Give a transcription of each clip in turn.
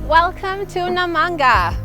Welcome to Namanga.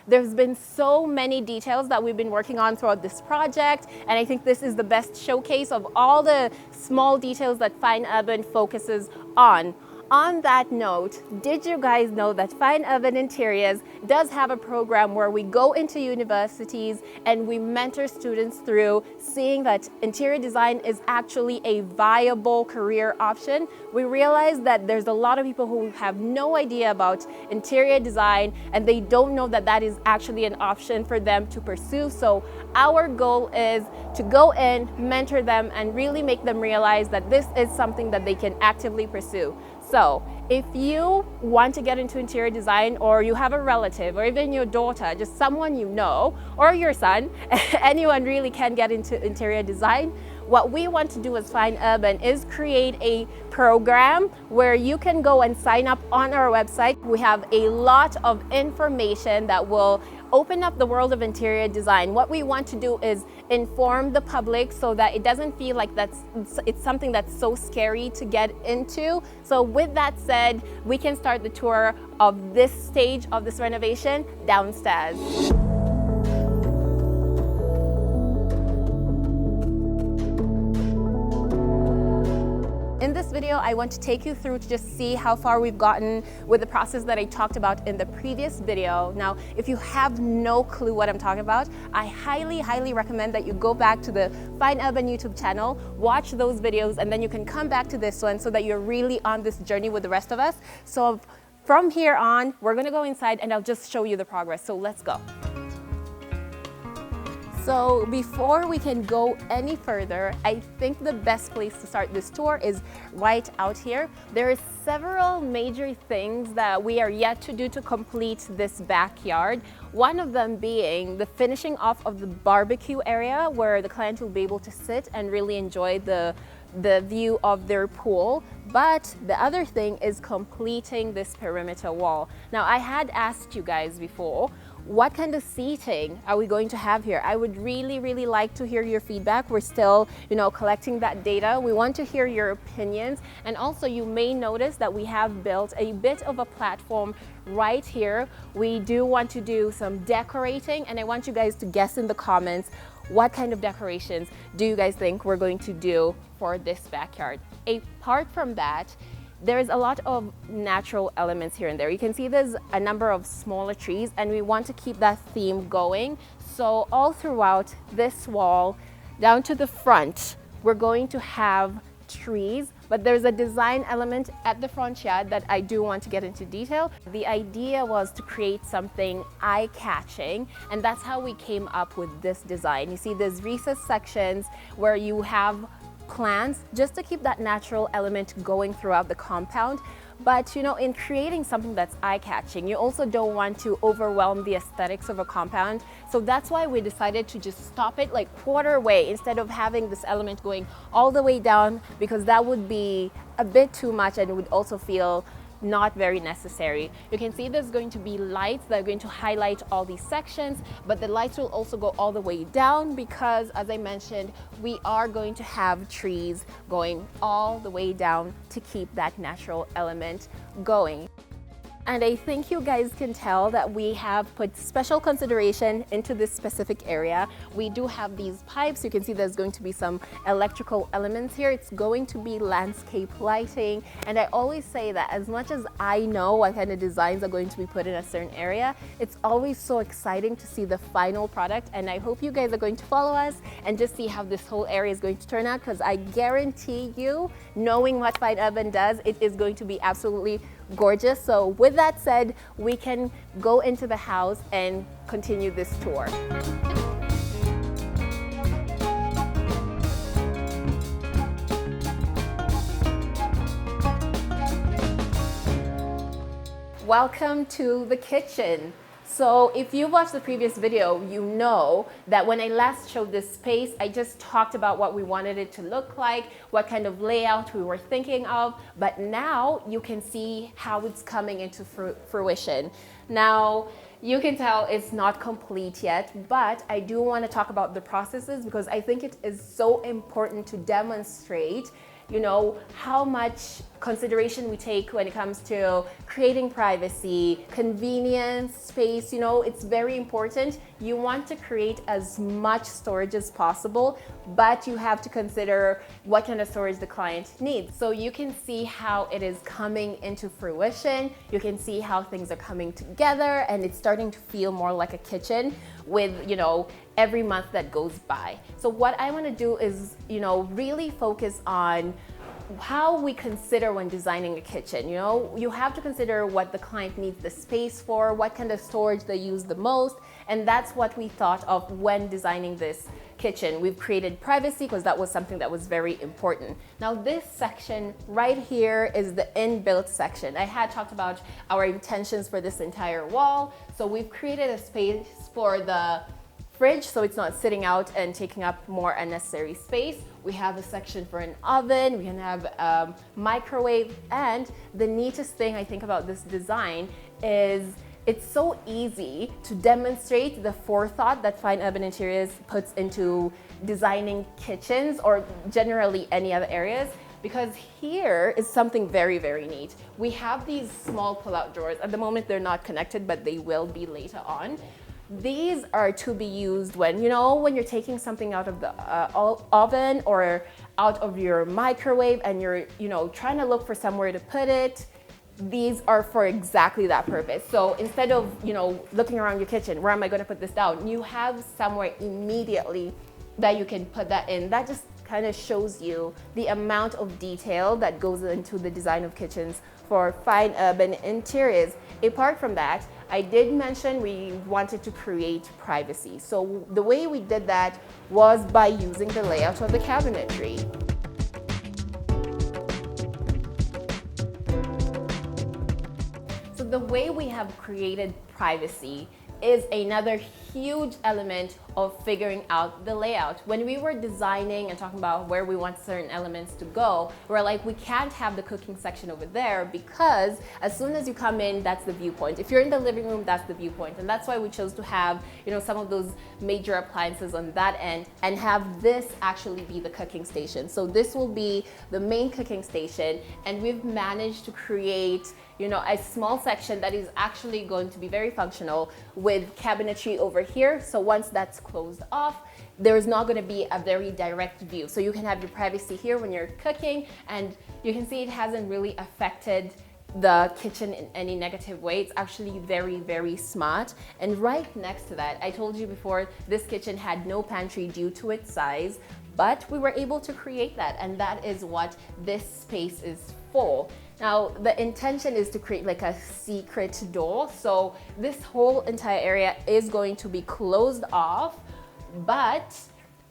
There's been so many details that we've been working on throughout this project, and I think this is the best showcase of all the small details that Fine Urban focuses on. On that note, did you guys know that Fine Urban Interiors does have a program where we go into universities and we mentor students through seeing that interior design is actually a viable career option? We realize that there's a lot of people who have no idea about interior design and they don't know that that is actually an option for them to pursue. So our goal is to go in, mentor them, and really make them realize that this is something that they can actively pursue. So if you want to get into interior design, or you have a relative, or even your daughter, just someone you know, or your son, anyone really can get into interior design. What we want to do as Fine Urban is create a program where you can go and sign up on our website. We have a lot of information that will open up the world of interior design. What we want to do is inform the public so that it doesn't feel like it's something that's so scary to get into. So with that said, we can start the tour of this stage of this renovation downstairs. In this video, I want to take you through to just see how far we've gotten with the process that I talked about in the previous video. Now, if you have no clue what I'm talking about, I highly recommend that you go back to the Fine Urban YouTube channel, watch those videos, and then you can come back to this one so that you're really on this journey with the rest of us. So from here on, we're gonna go inside and I'll just show you the progress. So let's go. So before we can go any further, I think the best place to start this tour is right out here. There are several major things that we are yet to do to complete this backyard. One of them being the finishing off of the barbecue area where the client will be able to sit and really enjoy the view of their pool. But the other thing is completing this perimeter wall. Now, I had asked you guys before, what kind of seating are we going to have here? I would really like to hear your feedback. We're still, collecting that data. We want to hear your opinions. And also, you may notice that we have built a bit of a platform right here. We do want to do some decorating, and I want you guys to guess in the comments what kind of decorations do you guys think we're going to do for this backyard. Apart from that, there's a lot of natural elements here and there. You can see there's a number of smaller trees, and we want to keep that theme going. So all throughout this wall, down to the front, we're going to have trees, but there's a design element at the front yard that I do want to get into detail. The idea was to create something eye-catching, and that's how we came up with this design. You see there's recessed sections where you have plants just to keep that natural element going throughout the compound. But in creating something that's eye-catching, you also don't want to overwhelm the aesthetics of a compound. So that's why we decided to just stop it like quarter way instead of having this element going all the way down, because that would be a bit too much and it would also feel not very necessary. You can see there's going to be lights that are going to highlight all these sections, but the lights will also go all the way down because, as I mentioned, we are going to have trees going all the way down to keep that natural element going. And I think you guys can tell that we have put special consideration into this specific area. We do have these pipes. You can see there's going to be some electrical elements here. It's going to be landscape lighting. And I always say that as much as I know what kind of designs are going to be put in a certain area, it's always so exciting to see the final product. And I hope you guys are going to follow us and just see how this whole area is going to turn out, because I guarantee you, knowing what Fine Urban does, it is going to be absolutely gorgeous. So with that said, we can go into the house and continue this tour. Welcome to the kitchen. So if you watched the previous video, you know that when I last showed this space, I just talked about what we wanted it to look like, what kind of layout we were thinking of, but now you can see how it's coming into fruition. Now, you can tell it's not complete yet, but I do want to talk about the processes because I think it is so important to demonstrate, you know, how much consideration we take when it comes to creating privacy, convenience, space. You know, it's very important. You want to create as much storage as possible, but you have to consider what kind of storage the client needs. So you can see how it is coming into fruition. You can see how things are coming together, and it's starting to feel more like a kitchen with, you know, every month that goes by. So what I want to do is, you know, really focus on how we consider when designing a kitchen. You know, you have to consider what the client needs the space for, what kind of storage they use the most, and that's what we thought of when designing this kitchen. We've created privacy because that was something that was very important. Now this section right here is the inbuilt section. I had talked about our intentions for this entire wall, so we've created a space for the fridge so it's not sitting out and taking up more unnecessary space. We have a section for an oven, we can have a microwave, and the neatest thing I think about this design is it's so easy to demonstrate the forethought that Fine Urban Interiors puts into designing kitchens or generally any other areas, because here is something very, very neat. We have these small pull-out drawers. At the moment they're not connected, but they will be later on. These are to be used when, you know, when you're taking something out of the oven or out of your microwave and you're, you know, trying to look for somewhere to put it. These are for exactly that purpose. So instead of, you know, looking around your kitchen, where am I going to put this down? You have somewhere immediately that you can put that in. That just kind of shows you the amount of detail that goes into the design of kitchens for Fine Urban Interiors. Apart from that, I did mention we wanted to create privacy. So the way we did that was by using the layout of the cabinetry. So the way we have created privacy is another huge element of figuring out the layout. When we were designing and talking about where we want certain elements to go, we're like, we can't have the cooking section over there because as soon as you come in, that's the viewpoint. If you're in the living room, that's the viewpoint. And that's why we chose to have, you know, some of those major appliances on that end and have this actually be the cooking station. So this will be the main cooking station, and we've managed to create, you know, a small section that is actually going to be very functional with cabinetry over here. So once that's closed off, there is not going to be a very direct view. So you can have your privacy here when you're cooking, and you can see it hasn't really affected the kitchen in any negative way. It's actually very, very smart. And right next to that, I told you before, this kitchen had no pantry due to its size, but we were able to create that, and that is what this space is for. Now, the intention is to create like a secret door. So this whole entire area is going to be closed off, but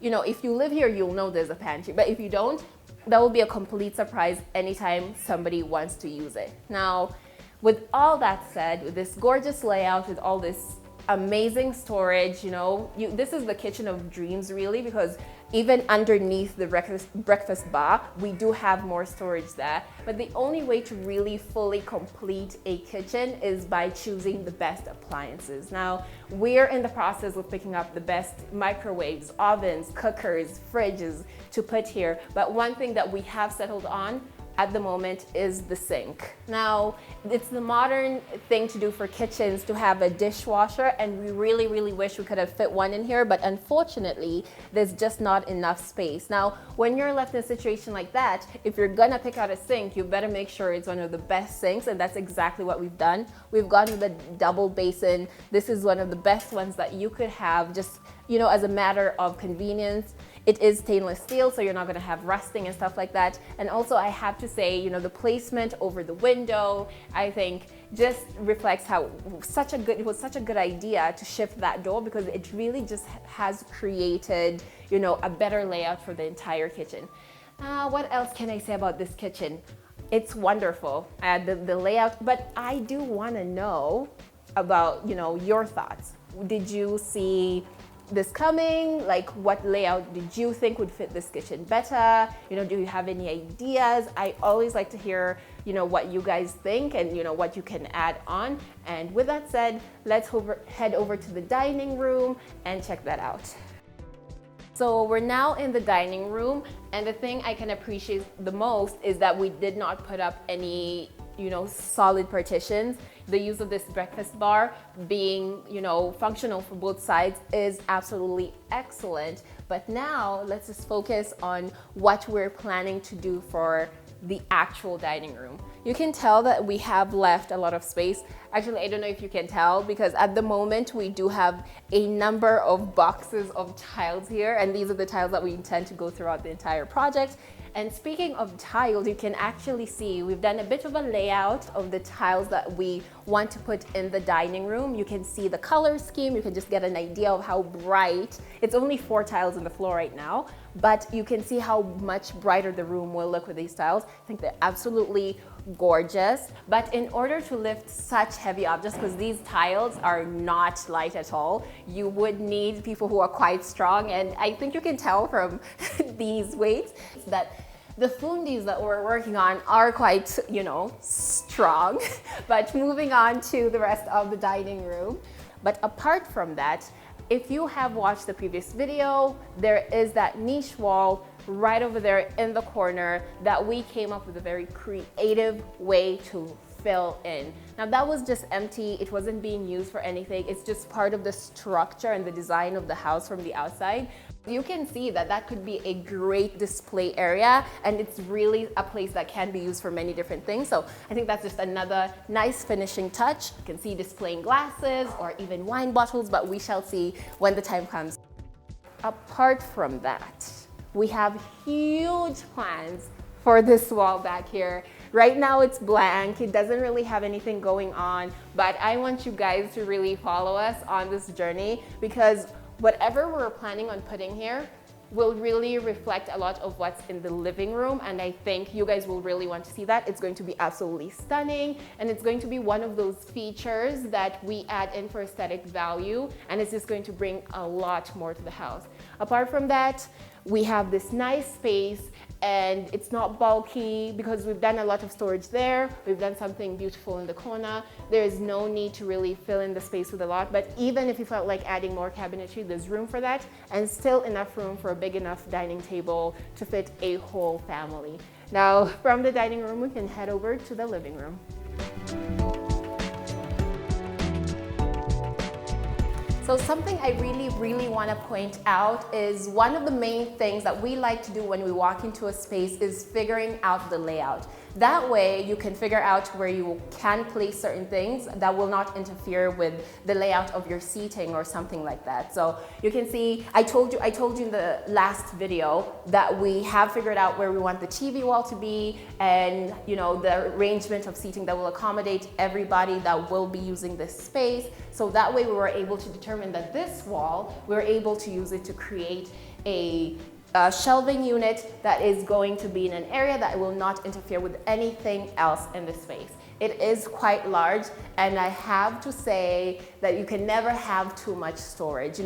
you know, if you live here, you'll know there's a pantry, but if you don't, that will be a complete surprise anytime somebody wants to use it. Now, with all that said, with this gorgeous layout, with all this amazing storage, you know, this is the kitchen of dreams really, because even underneath the breakfast bar, we do have more storage there. But the only way to really fully complete a kitchen is by choosing the best appliances. Now, we're in the process of picking up the best microwaves, ovens, cookers, fridges to put here. But one thing that we have settled on at the moment is the sink. Now, it's the modern thing to do for kitchens to have a dishwasher, and we really, really wish we could have fit one in here, but unfortunately, there's just not enough space. Now, when you're left in a situation like that, if you're gonna pick out a sink, you better make sure it's one of the best sinks, and that's exactly what we've done. We've gone with a double basin. This is one of the best ones that you could have, just, you know, as a matter of convenience. It is stainless steel, so you're not gonna have rusting and stuff like that. And also, I have to say, you know, the placement over the window, I think just reflects how it was such a good idea to shift that door, because it really just has created, you know, a better layout for the entire kitchen. What else can I say about this kitchen? It's wonderful, the layout, but I do wanna know about, your thoughts. Did you see this coming? Like, what layout did you think would fit this kitchen better? Do you have any ideas? I always like to hear, what you guys think and, what you can add on. And with that said, let's head over to the dining room and check that out. So we're now in the dining room, and the thing I can appreciate the most is that we did not put up any, solid partitions. The use of this breakfast bar being, functional for both sides is absolutely excellent. But now let's just focus on what we're planning to do for the actual dining room. You can tell that we have left a lot of space. Actually, I don't know if you can tell, because at the moment we do have a number of boxes of tiles here, and these are the tiles that we intend to go throughout the entire project. And speaking of tiles, you can actually see we've done a bit of a layout of the tiles that we want to put in the dining room. You can see the color scheme. You can just get an idea of how bright. It's only 4 tiles on the floor right now, but you can see how much brighter the room will look with these tiles. I think they're absolutely gorgeous. But in order to lift such heavy objects, because these tiles are not light at all, you would need people who are quite strong. And I think you can tell from these weights that the fundis that we're working on are quite, strong. But moving on to the rest of the dining room. But apart from that, if you have watched the previous video, there is that niche wall right over there in the corner that we came up with a very creative way to fill in. Now that was just empty. It wasn't being used for anything. It's just part of the structure and the design of the house from the outside. You can see that that could be a great display area, and it's really a place that can be used for many different things. So I think that's just another nice finishing touch. You can see displaying glasses or even wine bottles, but we shall see when the time comes. Apart from that, we have huge plans for this wall back here. Right now it's blank, it doesn't really have anything going on, but I want you guys to really follow us on this journey, because whatever we're planning on putting here will really reflect a lot of what's in the living room, and I think you guys will really want to see that. It's going to be absolutely stunning, and it's going to be one of those features that we add in for aesthetic value, and it's just going to bring a lot more to the house. Apart from that, we have this nice space, and it's not bulky because we've done a lot of storage there. We've done something beautiful in the corner. There is no need to really fill in the space with a lot, but even if you felt like adding more cabinetry, there's room for that, and still enough room for a big enough dining table to fit a whole family. Now, from the dining room, we can head over to the living room. So something I really want to point out is one of the main things that we like to do when we walk into a space is figuring out the layout. That way you can figure out where you can place certain things that will not interfere with the layout of your seating or something like that. So you can see, I told you in the last video that we have figured out where we want the TV wall to be, and the arrangement of seating that will accommodate everybody that will be using this space. So that way we were able to determine that this wall, we're able to use it to create a shelving unit that is going to be in an area that will not interfere with anything else in the space. It is quite large, and I have to say that you can never have too much storage.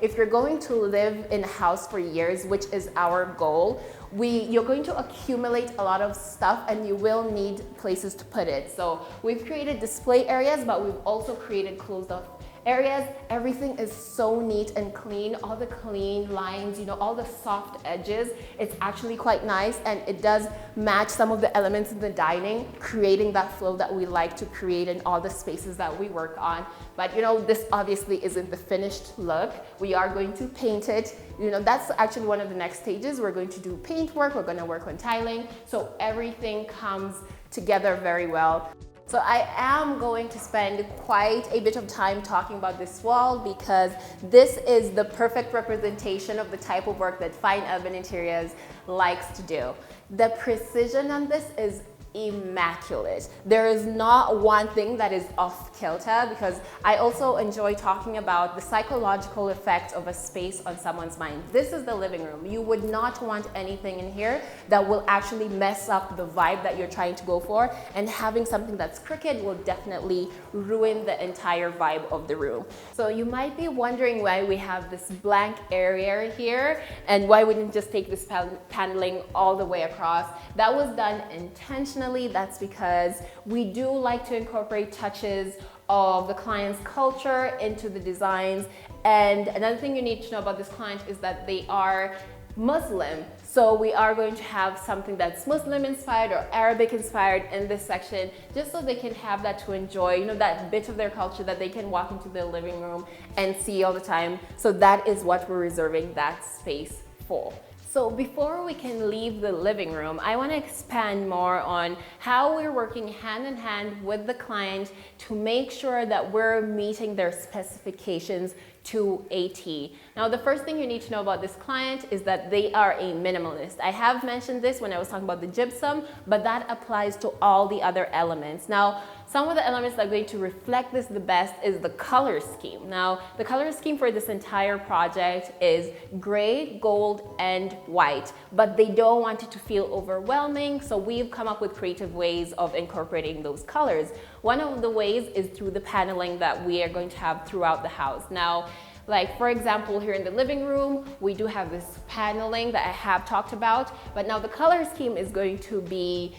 If you're going to live in a house for years, which is our goal, you're going to accumulate a lot of stuff, and you will need places to put it. So we've created display areas, but we've also created closed off areas. Everything is so neat and clean. All the clean lines, all the soft edges. It's actually quite nice, and it does match some of the elements in the dining, creating that flow that we like to create in all the spaces that we work on. But this obviously isn't the finished look. We are going to paint it. That's actually one of the next stages. We're going to do paint work. We're going to work on tiling. So everything comes together very well. So I am going to spend quite a bit of time talking about this wall, because this is the perfect representation of the type of work that Fine Urban Interiors likes to do. The precision on this is immaculate. There is not one thing that is off kilter, because I also enjoy talking about the psychological effect of a space on someone's mind. This is the living room. You would not want anything in here that will actually mess up the vibe that you're trying to go for, and having something that's crooked will definitely ruin the entire vibe of the room. So you might be wondering why we have this blank area here and why we didn't just take this paneling all the way across. That was done intentionally. That's because we do like to incorporate touches of the client's culture into the designs. And another thing you need to know about this client is that they are Muslim. So we are going to have something that's Muslim inspired or Arabic inspired in this section, just so they can have that to enjoy, you know, that bit of their culture that they can walk into their living room and see all the time. So that is what we're reserving that space for. So before we can leave the living room, I want to expand more on how we're working hand in hand with the client to make sure that we're meeting their specifications to a T. Now, the first thing you need to know about this client is that they are a minimalist. I have mentioned this when I was talking about the gypsum, but that applies to all the other elements. Now, some of the elements that are going to reflect this the best is the color scheme. Now, the color scheme for this entire project is gray, gold, and white, but they don't want it to feel overwhelming, so we've come up with creative ways of incorporating those colors. One of the ways is through the paneling that we are going to have throughout the house. Now, like for example, here in the living room, we do have this paneling that I have talked about, but now the color scheme is going to be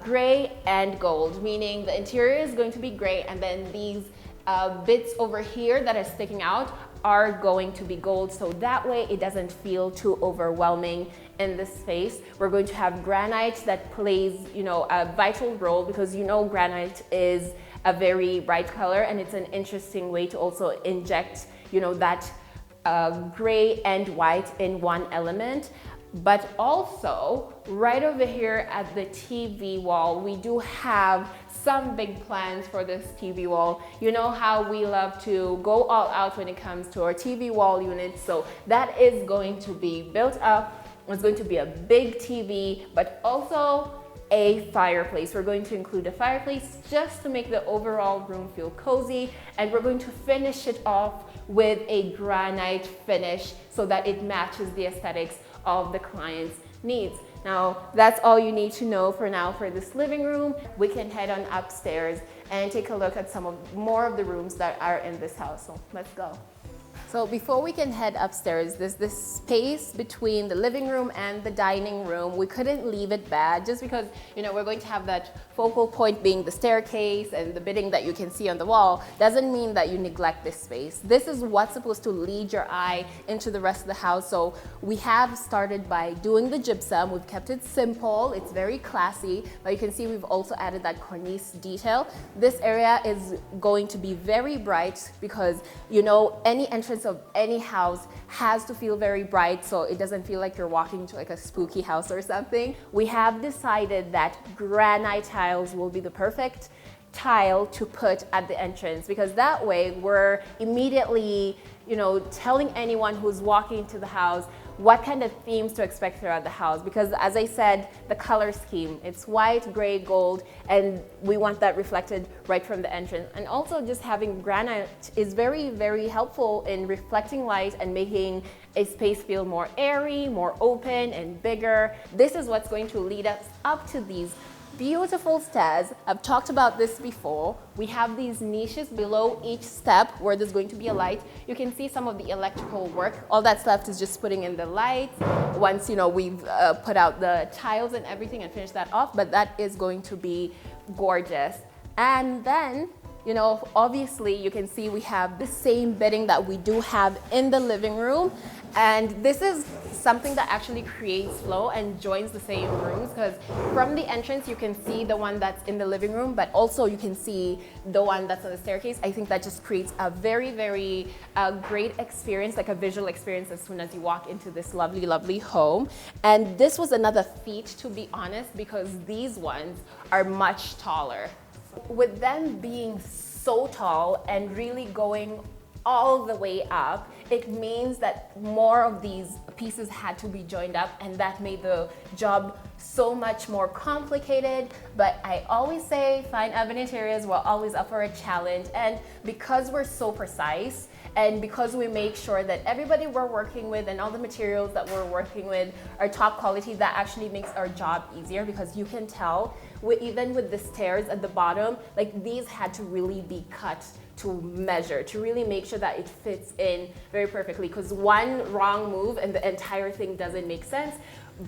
gray and gold, meaning the interior is going to be gray, and then these bits over here that are sticking out are going to be gold, so that way it doesn't feel too overwhelming in this space. We're going to have granite that plays, you know, a vital role, because you know granite is a very bright color, and it's an interesting way to also inject, you know, that gray and white in one element. But also, right over here at the TV wall, we do have some big plans for this TV wall. You know how we love to go all out when it comes to our TV wall units, so that is going to be built up. It's going to be a big TV, but also a fireplace. We're going to include a fireplace just to make the overall room feel cozy, and we're going to finish it off with a granite finish so that it matches the aesthetics of the client's needs. Now, that's all you need to know for now for this living room. We can head on upstairs and take a look at more of the rooms that are in this house. So let's go. So before we can head upstairs, there's this space between the living room and the dining room. We couldn't leave it bad just because, you know, we're going to have that focal point being the staircase and the bidding that you can see on the wall. Doesn't mean that you neglect this space. This is what's supposed to lead your eye into the rest of the house. So we have started by doing the gypsum. We've kept it simple. It's very classy, but you can see we've also added that cornice detail. This area is going to be very bright because, you know, any entrance of any house has to feel very bright, so it doesn't feel like you're walking into like a spooky house or something. We have decided that granite tiles will be the perfect tile to put at the entrance, because that way we're immediately, you know, telling anyone who's walking into the house what kind of themes to expect throughout the house. Because as I said, the color scheme, it's white, gray, gold, and we want that reflected right from the entrance. And also just having granite is very, very helpful in reflecting light and making a space feel more airy, more open and bigger. This is what's going to lead us up to these beautiful stairs. I've talked about this before. We have these niches below each step where there's going to be a light. You can see some of the electrical work. All that's left is just putting in the lights once, you know, we've put out the tiles and everything and finished that off, but that is going to be gorgeous. And then, you know, obviously you can see we have the same bedding that we do have in the living room. And this is something that actually creates flow and joins the same rooms, because from the entrance you can see the one that's in the living room, but also you can see the one that's on the staircase. I think that just creates a very, very great experience, like a visual experience as soon as you walk into this lovely, lovely home. And this was another feat, to be honest, because these ones are much taller. With them being so tall and really going all the way up, it means that more of these pieces had to be joined up, and that made the job so much more complicated. But I always say Fine Urban Interiors will always offer a challenge, and because we're so precise, and because we make sure that everybody we're working with and all the materials that we're working with are top quality, that actually makes our job easier, because you can tell even with the stairs at the bottom, like these had to really be cut to measure, to really make sure that it fits in very perfectly, because one wrong move and the entire thing doesn't make sense.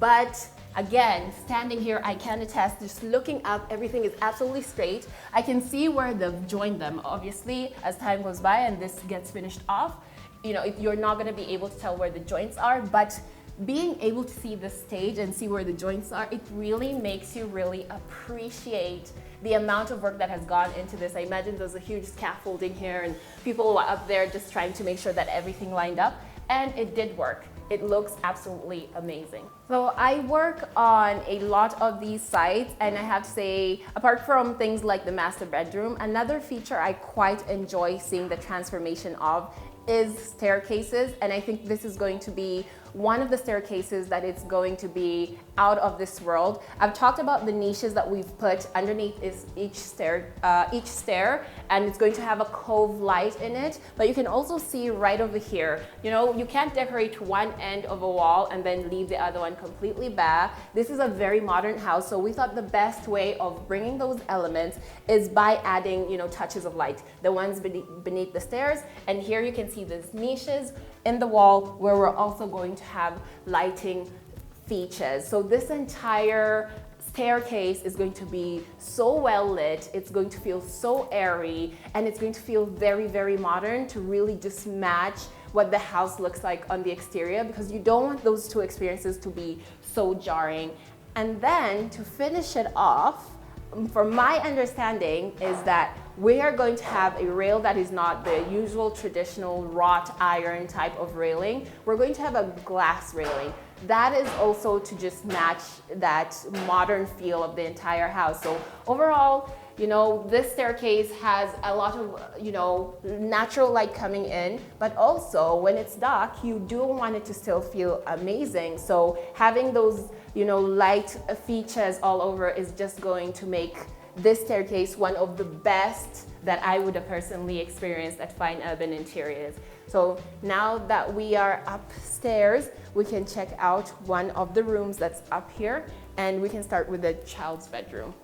But again, standing here, I can attest, just looking up, everything is absolutely straight. I can see where they've joined them. Obviously, as time goes by and this gets finished off, you know, you're not gonna be able to tell where the joints are, but being able to see the stage and see where the joints are, it really makes you really appreciate the amount of work that has gone into this. I imagine there's a huge scaffolding here and people were up there just trying to make sure that everything lined up, and it did work. It looks absolutely amazing. So I work on a lot of these sites, and I have to say, apart from things like the master bedroom, another feature I quite enjoy seeing the transformation of is staircases, and I think this is going to be one of the staircases that it's going to be out of this world. I've talked about the niches that we've put underneath each stair, and it's going to have a cove light in it, but you can also see right over here, you know, you can't decorate one end of a wall and then leave the other one completely bare. This is a very modern house, so we thought the best way of bringing those elements is by adding, you know, touches of light, the ones beneath the stairs, and here you can see these niches in the wall where we're also going to have lighting features. So this entire staircase is going to be so well lit, it's going to feel so airy, and it's going to feel very, very modern to really just match what the house looks like on the exterior, because you don't want those two experiences to be so jarring. And then to finish it off, from my understanding, is that we are going to have a rail that is not the usual traditional wrought iron type of railing. We're going to have a glass railing. That is also to just match that modern feel of the entire house. So overall, you know, this staircase has a lot of, you know, natural light coming in, but also when it's dark, you do want it to still feel amazing. So having those, you know, light features all over is just going to make this staircase one of the best that I would have personally experienced at Fine Urban Interiors. So now that we are upstairs, we can check out one of the rooms that's up here, and we can start with the child's bedroom.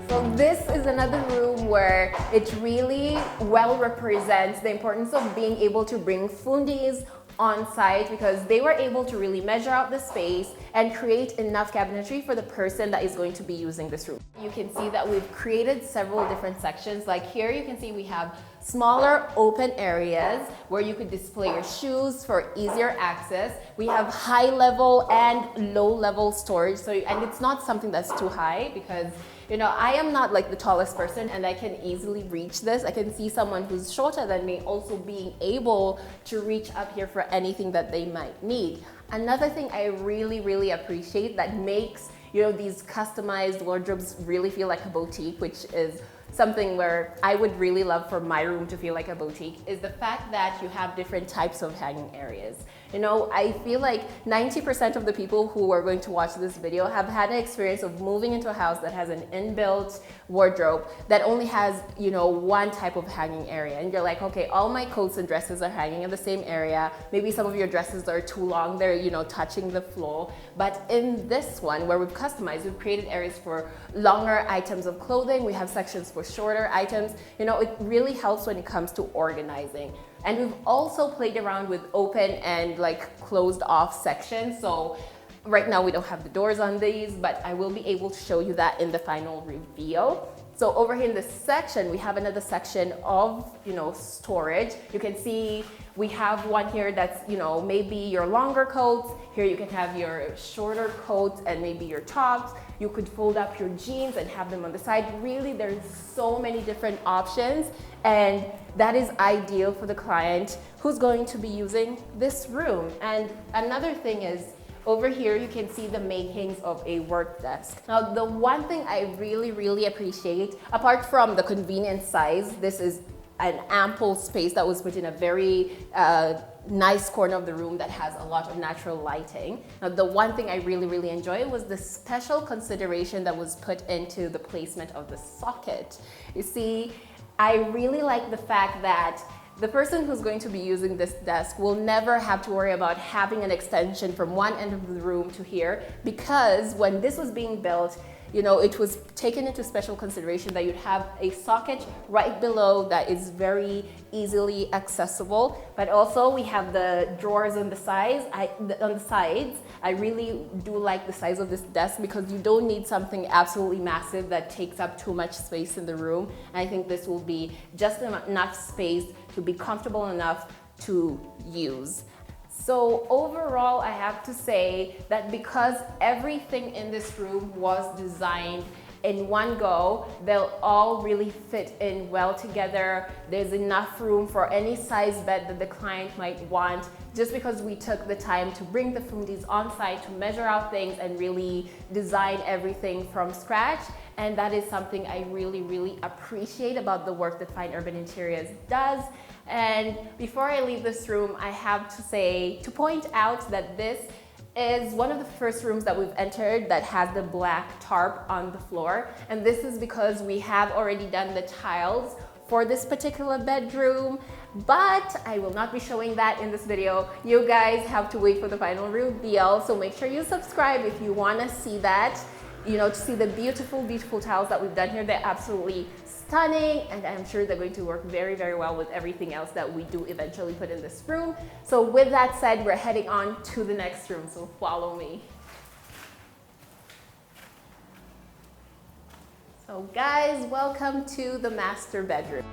So this is another room where it really well represents the importance of being able to bring fundis on site, because they were able to really measure out the space and create enough cabinetry for the person that is going to be using this room. You can see that we've created several different sections. Like here you can see we have smaller open areas where you could display your shoes for easier access. We have high level and low level storage. So, and it's not something that's too high, because you know, I am not like the tallest person and I can easily reach this. I can see someone who's shorter than me also being able to reach up here for anything that they might need. Another thing I really, really appreciate that makes, you know, these customized wardrobes really feel like a boutique, which is something where I would really love for my room to feel like a boutique, is the fact that you have different types of hanging areas. You know, I feel like 90% of the people who are going to watch this video have had an experience of moving into a house that has an inbuilt wardrobe that only has, you know, one type of hanging area. And you're like, okay, all my coats and dresses are hanging in the same area. Maybe some of your dresses are too long, they're, you know, touching the floor. But in this one, where we've customized, we've created areas for longer items of clothing. We have sections for shorter items. You know, it really helps when it comes to organizing. And we've also played around with open and like closed off sections. So right now we don't have the doors on these, but I will be able to show you that in the final reveal. So over here in this section, we have another section of, you know, storage. You can see we have one here that's, you know, maybe your longer coats. Here you can have your shorter coats and maybe your tops. You could fold up your jeans and have them on the side. Really, there's so many different options, and that is ideal for the client who's going to be using this room. And another thing is, over here, you can see the makings of a work desk. Now, the one thing I really, really appreciate, apart from the convenient size, this is an ample space that was put in a very nice corner of the room that has a lot of natural lighting. Now, the one thing I really enjoyed was the special consideration that was put into the placement of the socket. You see, I really like the fact that the person who's going to be using this desk will never have to worry about having an extension from one end of the room to here, because when this was being built, you know, it was taken into special consideration that you'd have a socket right below that is very easily accessible. But also we have the drawers on the sides. I really do like the size of this desk because you don't need something absolutely massive that takes up too much space in the room. And I think this will be just enough space to be comfortable enough to use. So overall, I have to say that because everything in this room was designed in one go, they'll all really fit in well together. There's enough room for any size bed that the client might want, just because we took the time to bring the foodies on site to measure out things and really design everything from scratch. And that is something I really appreciate about the work that Fine Urban Interiors does. And before I leave this room, I have to point out that this is one of the first rooms that we've entered that has the black tarp on the floor. And this is because we have already done the tiles for this particular bedroom, but I will not be showing that in this video. You guys have to wait for the final reveal, so make sure you subscribe if you want to see that, you know, to see the beautiful tiles that we've done here. They're absolutely stunning, and I'm sure they're going to work very well with everything else that we do eventually put in this room. So with that said, we're heading on to the next room, so follow me. So guys, welcome to the master bedroom.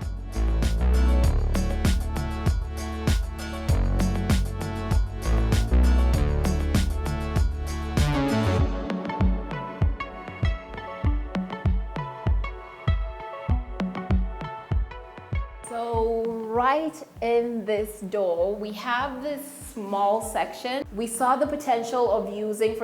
So right in this door, we have this small section. We saw the potential of using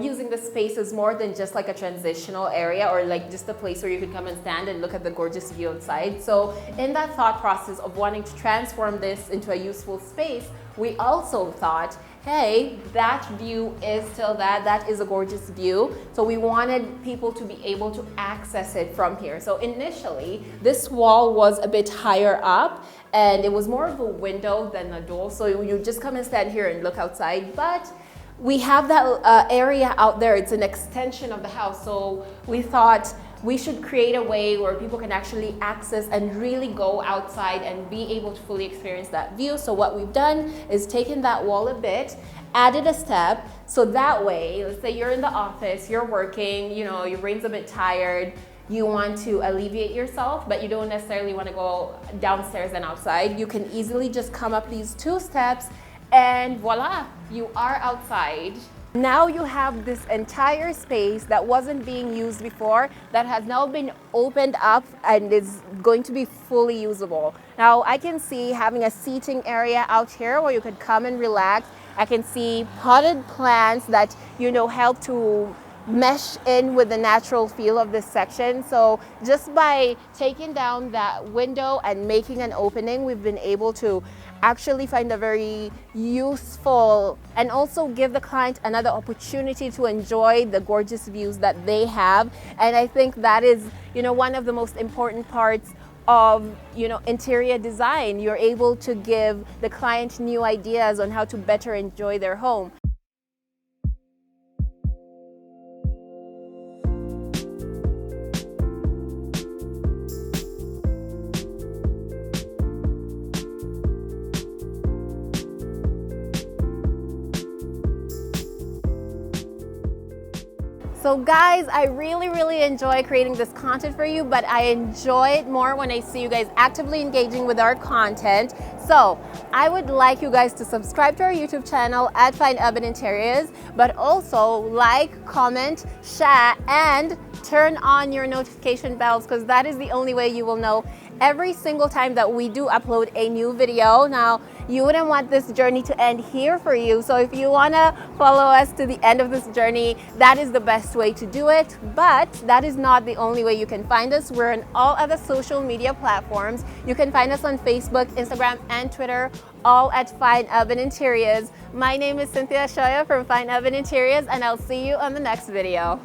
using the space as more than just like a transitional area or like just a place where you could come and stand and look at the gorgeous view outside. So in that thought process of wanting to transform this into a useful space, we also thought, hey, that view is still that is a gorgeous view. So we wanted people to be able to access it from here. So initially, this wall was a bit higher up and it was more of a window than a door. So you just come and stand here and look outside. But we have that area out there. It's an extension of the house. So we thought we should create a way where people can actually access and really go outside and be able to fully experience that view. So what we've done is taken that wall a bit, added a step, so that way, let's say you're in the office, you're working, you know, your brain's a bit tired, you want to alleviate yourself, but you don't necessarily want to go downstairs and outside. You can easily just come up these 2 steps and voila, you are outside. Now you have this entire space that wasn't being used before that has now been opened up and is going to be fully usable. Now I can see having a seating area out here where you could come and relax. I can see potted plants that, you know, help to mesh in with the natural feel of this section. So just by taking down that window and making an opening, we've been able to actually find a very useful and also give the client another opportunity to enjoy the gorgeous views that they have. And I think that is, you know, one of the most important parts of, you know, interior design. You're able to give the client new ideas on how to better enjoy their home. So guys, I really enjoy creating this content for you, but I enjoy it more when I see you guys actively engaging with our content. So I would like you guys to subscribe to our YouTube channel at Fine Urban Interiors, but also like, comment, share, and turn on your notification bells, because that is the only way you will know every single time that we do upload a new video. Now, you wouldn't want this journey to end here for you. So if you want to follow us to the end of this journey, that is the best way to do it. But that is not the only way you can find us. We're on all other social media platforms. You can find us on Facebook, Instagram, and Twitter, all at Fine Urban Interiors. My name is Cynthia Shoya from Fine Urban Interiors, and I'll see you on the next video.